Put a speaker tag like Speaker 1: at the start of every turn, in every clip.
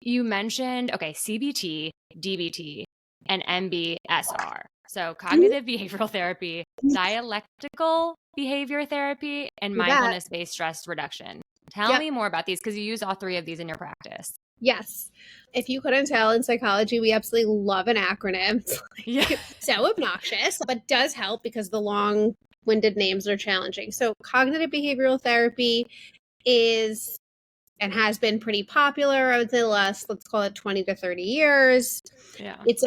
Speaker 1: you mentioned, okay, CBT, DBT, and MBSR. So cognitive behavioral therapy, dialectical behavior therapy, and
Speaker 2: Do that.
Speaker 1: mindfulness based stress reduction. Tell
Speaker 2: Yep.
Speaker 1: me more about these because you use all three of these in your practice.
Speaker 2: Yes. If you couldn't tell, in psychology, we absolutely love an acronym. It's
Speaker 1: Yeah.
Speaker 2: so obnoxious, but does help because the long-winded names are challenging. So cognitive behavioral therapy is and has been pretty popular, I would say, the last, let's call it 20 to 30 years.
Speaker 1: Yeah.
Speaker 2: It's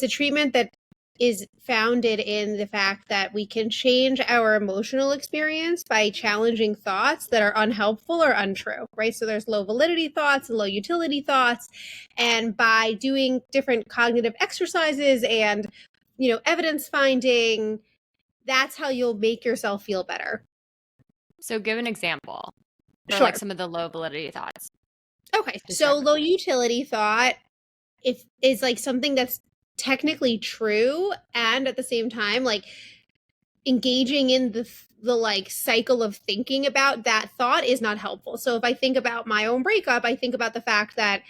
Speaker 2: a treatment that is founded in the fact that we can change our emotional experience by challenging thoughts that are unhelpful or untrue, right? So there's low validity thoughts and low utility thoughts. And by doing different cognitive exercises and, evidence finding, that's how you'll make yourself feel better.
Speaker 1: So give an example for
Speaker 2: Sure.
Speaker 1: like some of the low validity thoughts.
Speaker 2: Okay.
Speaker 1: To
Speaker 2: So
Speaker 1: start with.
Speaker 2: low utility thought is like something that's technically true and at the same time like engaging in the like cycle of thinking about that thought is not helpful. So if I think about my own breakup, I think about the fact that,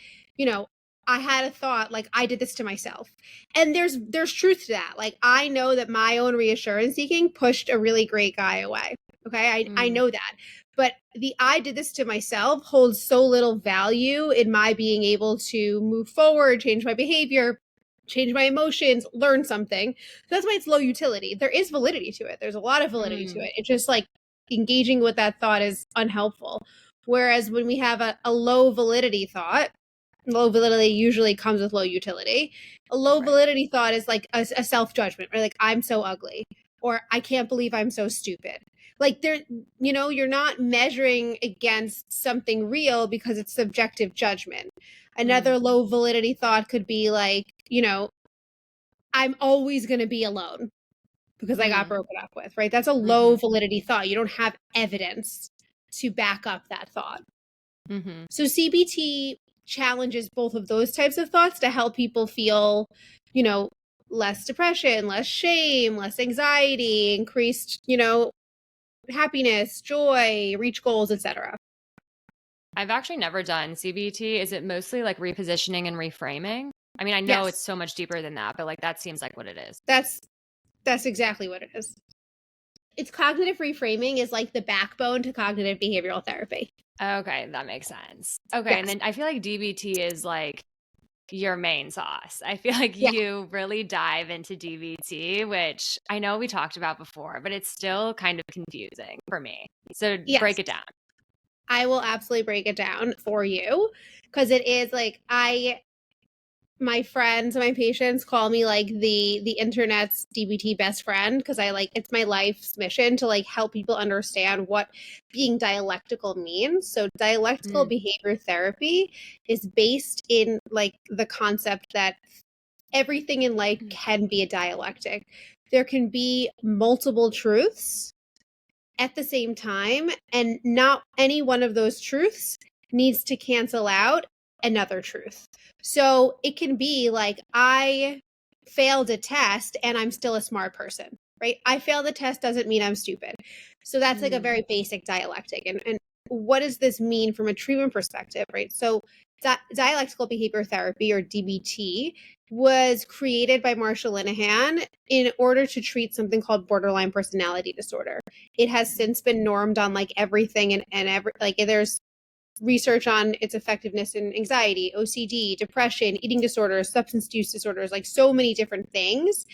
Speaker 2: I had a thought like I did this to myself. And there's truth to that. Like I know that my own reassurance seeking pushed a really great guy away. Okay? I know that. But the I did this to myself holds so little value in my being able to move forward, change my behavior, change my emotions, learn something. That's why it's low utility. There is validity to it. There's a lot of validity to it. It's just like engaging with that thought is unhelpful. Whereas when we have a low validity thought, low validity usually comes with low utility. A low validity thought is like a self-judgment, or like I'm so ugly, or I can't believe I'm so stupid. Like you're not measuring against something real because it's subjective judgment. Another low validity thought could be like, I'm always going to be alone because I got broken up with, right? That's a low validity thought. You don't have evidence to back up that thought. So CBT challenges both of those types of thoughts to help people feel, less depression, less shame, less anxiety, increased, happiness, joy, reach goals, etc.
Speaker 1: I've actually never done CBT. Is it mostly like repositioning and reframing? I mean, I know it's so much deeper than that, but like that seems like what it is.
Speaker 2: That's exactly what it is. It's cognitive reframing is like the backbone to cognitive behavioral therapy.
Speaker 1: Okay, that makes sense. Okay, and then I feel like DBT is like your main sauce. I feel like you really dive into DBT, which I know we talked about before, but it's still kind of confusing for me. So break it down.
Speaker 2: I will absolutely break it down for you because it is like my friends and my patients call me like the internet's DBT best friend because it's my life's mission to like help people understand what being dialectical means. So dialectical behavior therapy is based in like the concept that everything in life can be a dialectic. There can be multiple truths at the same time, and not any one of those truths needs to cancel out another truth. So it can be like, I failed a test and I'm still a smart person, right? I failed the test doesn't mean I'm stupid. So that's like a very basic dialectic. And what does this mean from a treatment perspective, right? So dialectical behavior therapy, or DBT, was created by Marsha Linehan in order to treat something called borderline personality disorder. It has since been normed on like everything and every, like there's research on its effectiveness in anxiety, OCD, depression, eating disorders, substance use disorders, like so many different things.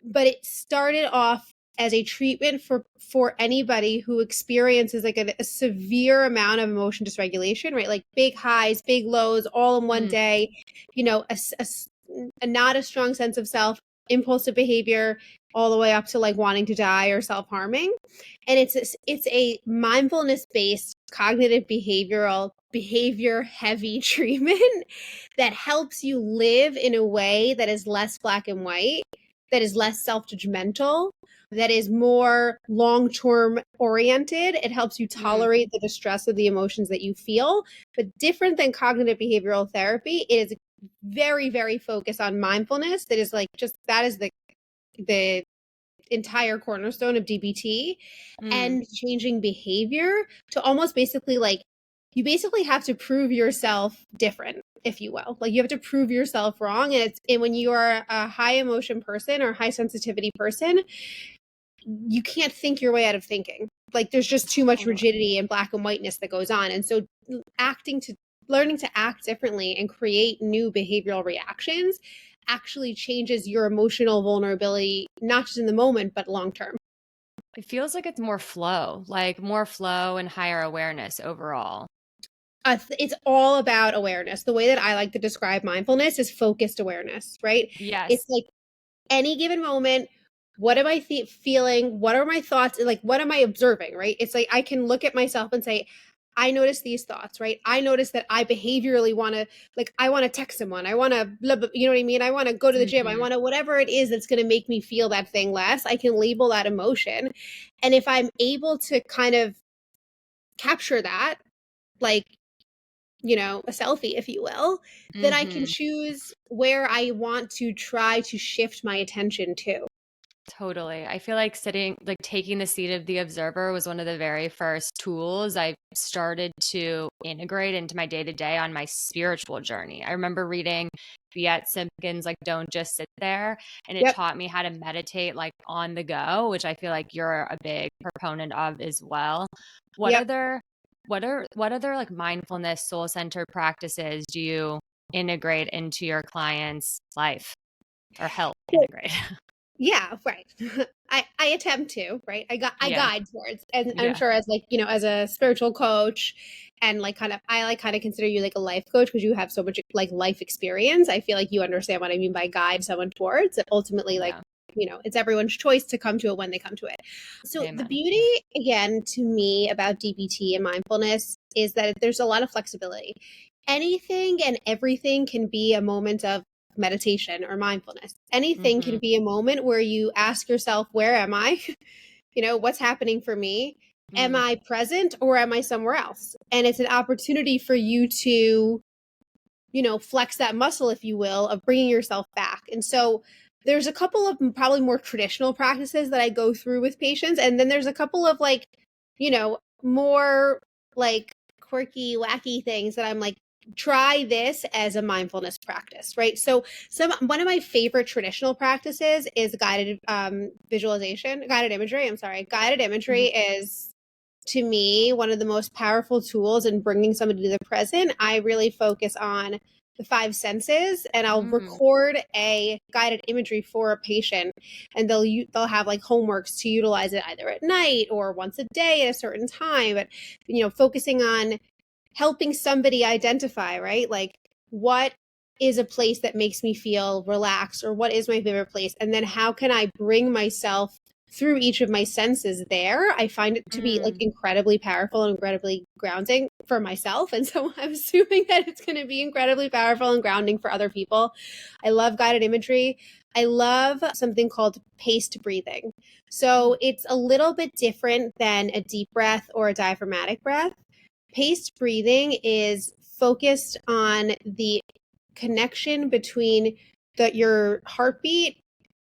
Speaker 2: But it started off as a treatment for anybody who experiences like a severe amount of emotion dysregulation, right? Like big highs, big lows, all in one day, a not a strong sense of self, impulsive behavior, all the way up to like wanting to die or self-harming. And it's a mindfulness based cognitive behavior heavy treatment that helps you live in a way that is less black and white, that is less self-judgmental, that is more long-term oriented. It helps you tolerate the distress of the emotions that you feel. But different than cognitive behavioral therapy, it is very, very focused on mindfulness. That is like that is the entire cornerstone of DBT, and changing behavior to almost basically like you basically have to prove yourself different, if you will. Like you have to prove yourself wrong. And when you are a high emotion person or high sensitivity person, you can't think your way out of thinking. Like there's just too much rigidity and black and whiteness that goes on. And so learning to act differently and create new behavioral reactions actually changes your emotional vulnerability, not just in the moment, but long term.
Speaker 1: It feels like it's more flow and higher awareness overall.
Speaker 2: It's all about awareness. The way that I like to describe mindfulness is focused awareness, right?
Speaker 1: Yes.
Speaker 2: It's like any given moment, what am I feeling? What are my thoughts? Like, what am I observing, right? It's like I can look at myself and say, I notice these thoughts, right? I notice that I behaviorally want to, like, I want to text someone. I want to, you know what I mean? I want to go to the gym. I want to, whatever it is that's going to make me feel that thing less, I can label that emotion. And if I'm able to kind of capture that, like, you know, a selfie, if you will, then I can choose where I want to try to shift my attention to.
Speaker 1: Totally. I feel like taking the seat of the observer was one of the very first tools I started to integrate into my day to day on my spiritual journey. I remember reading Viet Simpkins, like, Don't Just Sit There. And it
Speaker 2: Yep.
Speaker 1: taught me how to meditate like on the go, which I feel like you're a big proponent of as well. What
Speaker 2: Yep.
Speaker 1: other like mindfulness soul centered practices do you integrate into your clients' life or help integrate?
Speaker 2: Yeah, right. I attempt to, right? I
Speaker 1: Yeah.
Speaker 2: guide towards, and I'm
Speaker 1: Yeah.
Speaker 2: sure as like, you know, as a spiritual coach and like I kind of consider you like a life coach because you have so much like life experience. I feel like you understand what I mean by guide someone towards. Ultimately, like,
Speaker 1: Yeah.
Speaker 2: you know, it's everyone's choice to come to it when they come to it. So the
Speaker 1: Amen.
Speaker 2: beauty again to me about DBT and mindfulness is that there's a lot of flexibility. Anything and everything can be a moment of meditation or mindfulness. Anything
Speaker 1: Mm-hmm.
Speaker 2: can be a moment where you ask yourself, where am I? You know, what's happening for me? Am
Speaker 1: Mm.
Speaker 2: I present or am I somewhere else? And it's an opportunity for you to, you know, flex that muscle, if you will, of bringing yourself back. And so there's a couple of probably more traditional practices that I go through with patients. And then there's a couple of like, you know, more like quirky, wacky things that I'm like, try this as a mindfulness practice, right? So one of my favorite traditional practices is guided guided imagery. I'm sorry. Guided imagery is to me one of the most powerful tools in bringing somebody to the present. I really focus on the five senses, and I'll
Speaker 1: Mm.
Speaker 2: record a guided imagery for a patient, and they'll have like homeworks to utilize it either at night or once a day at a certain time. But you know, focusing on helping somebody identify, right? Like, what is a place that makes me feel relaxed, or what is my favorite place? And then how can I bring myself through each of my senses there? I find it to be like
Speaker 1: Mm.
Speaker 2: incredibly powerful and incredibly grounding for myself. And so I'm assuming that it's going to be incredibly powerful and grounding for other people. I love guided imagery. I love something called paced breathing. So it's a little bit different than a deep breath or a diaphragmatic breath. Paced breathing is focused on the connection between your heartbeat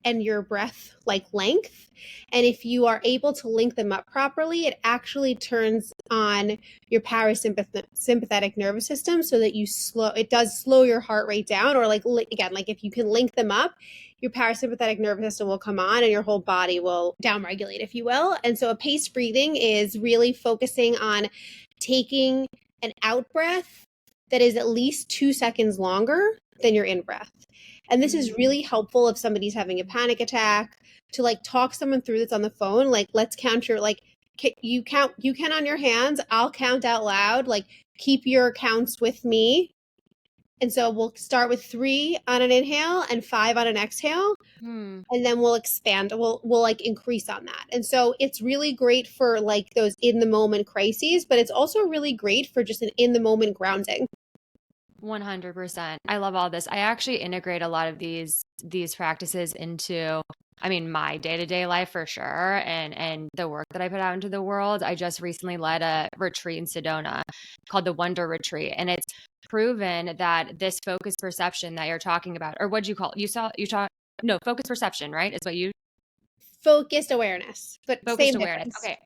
Speaker 2: and your breath like length. And if you are able to link them up properly, it actually turns on your parasympathetic nervous system so that it does slow your heart rate down. Or like, again, like if you can link them up, your parasympathetic nervous system will come on and your whole body will downregulate, if you will. And so a paced breathing is really focusing on taking an out breath that is at least 2 seconds longer than your in breath. And this is really helpful if somebody's having a panic attack, to like talk someone through this on the phone. Like, let's count your, like, you can on your hands, I'll count out loud, like keep your counts with me. And so we'll start with 3 on an inhale and 5 on an exhale.
Speaker 1: Mm.
Speaker 2: And then we'll expand, we'll like increase on that. And so it's really great for like those in the moment crises, but it's also really great for just an in the moment grounding.
Speaker 1: 100%. I love all this. I actually integrate a lot of these practices into, I mean, my day-to-day life for sure, and the work that I put out into the world. I just recently led a retreat in Sedona called the Wonder Retreat, and it's proven that this focused perception that you're talking about, or what'd you call it? Focused perception, right? Is what you
Speaker 2: Focused awareness, but
Speaker 1: Focused
Speaker 2: same
Speaker 1: awareness.
Speaker 2: difference.
Speaker 1: Okay.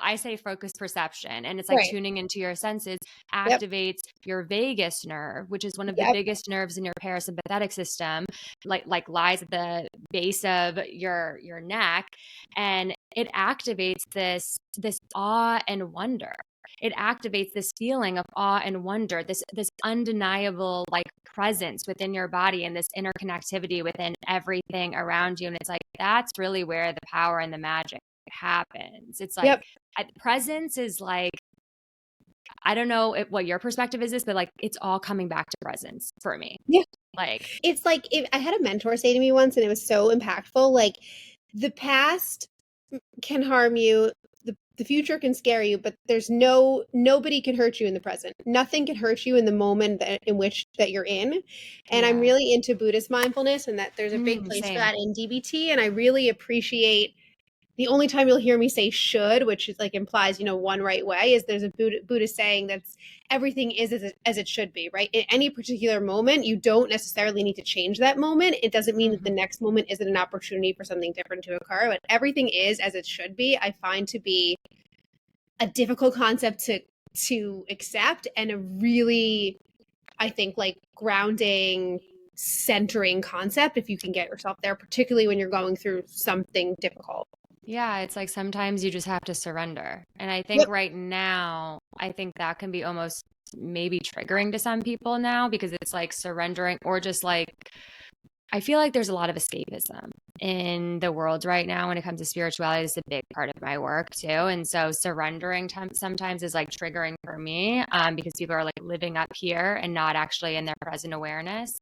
Speaker 1: I say focused perception. And it's like
Speaker 2: Right.
Speaker 1: tuning into your senses
Speaker 2: Yep.
Speaker 1: activates your vagus nerve, which is one of the
Speaker 2: Yep.
Speaker 1: biggest nerves in your parasympathetic system, like lies at the base of your neck. And it activates this awe and wonder. It activates this feeling of awe and wonder, this undeniable like presence within your body and this interconnectivity within everything around you. And it's like that's really where the power and the magic happens. It's like
Speaker 2: Yep.
Speaker 1: presence is like, I don't know what your perspective is this, but like it's all coming back to presence for me.
Speaker 2: Yeah.
Speaker 1: Like
Speaker 2: It's like I had a mentor say to me once, and it was so impactful. Like, the past can harm you, the future can scare you, but there's nobody can hurt you in the present. Nothing can hurt you in the moment in which that you're in. And I'm
Speaker 1: yeah.
Speaker 2: really into Buddhist mindfulness, and that there's a big place for
Speaker 1: Same.
Speaker 2: that in DBT. And I really appreciate the only time you'll hear me say should, which is like implies, one right way, is there's a Buddhist saying that's everything is as it should be, right? In any particular moment, you don't necessarily need to change that moment. It doesn't mean that the next moment isn't an opportunity for something different to occur, but everything is as it should be. I find to be a difficult concept to accept, and a really, I think, like grounding, centering concept if you can get yourself there, particularly when you're going through something difficult.
Speaker 1: Yeah, it's like sometimes you just have to surrender. And I think
Speaker 2: Yep.
Speaker 1: right now, I think that can be almost maybe triggering to some people now because it's like surrendering or just like, I feel like there's a lot of escapism in the world right now when it comes to spirituality. It's a big part of my work too. And so surrendering sometimes is like triggering for me because people are like living up here and not actually in their present awareness.